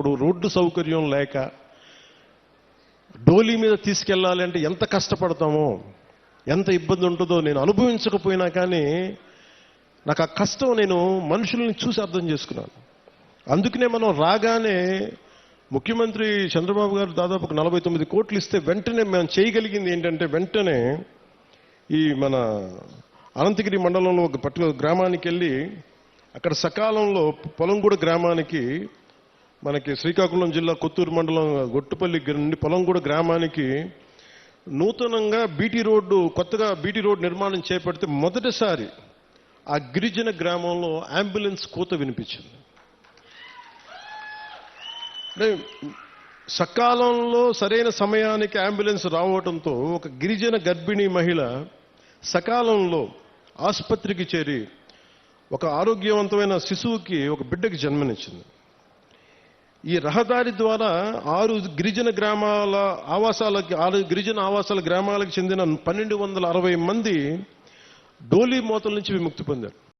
ఉన్నప్పుడు రోడ్డు సౌకర్యం లేక డోలీ మీద తీసుకెళ్ళాలి అంటే ఎంత కష్టపడతామో, ఎంత ఇబ్బంది ఉంటుందో నేను అనుభవించకపోయినా కానీ నాకు ఆ కష్టం నేను మనుషుల్ని చూసి అర్థం చేసుకున్నాను. అందుకనే మనం రాగానే ముఖ్యమంత్రి చంద్రబాబు గారు దాదాపు 49 కోట్లు ఇస్తే వెంటనే మేము చేయగలిగింది ఏంటంటే, వెంటనే ఈ మన అనంతగిరి మండలంలో ఒక పర్టికులర్ గ్రామానికి వెళ్ళి అక్కడ సకాలంలో పొలంగూడ గ్రామానికి, మనకి శ్రీకాకుళం జిల్లా కొత్తూరు మండలం గొట్టుపల్లి నుండి పొలంగూడ గ్రామానికి నూతనంగా కొత్తగా బీటీ రోడ్డు నిర్మాణం చేపడితే మొదటిసారి ఆ గిరిజన గ్రామంలో అంబులెన్స్ కూత వినిపించింది. అంటే సకాలంలో సరైన సమయానికి అంబులెన్స్ రావడంతో ఒక గిరిజన గర్భిణీ మహిళ సకాలంలో ఆసుపత్రికి చేరి ఒక ఆరోగ్యవంతమైన శిశువుకి, ఒక బిడ్డకి జన్మనిచ్చింది. ఈ రహదారి ద్వారా 6 గిరిజన ఆవాసాల గ్రామాలకు చెందిన 1260 మంది డోలీ మోతల నుంచి విముక్తి పొందారు.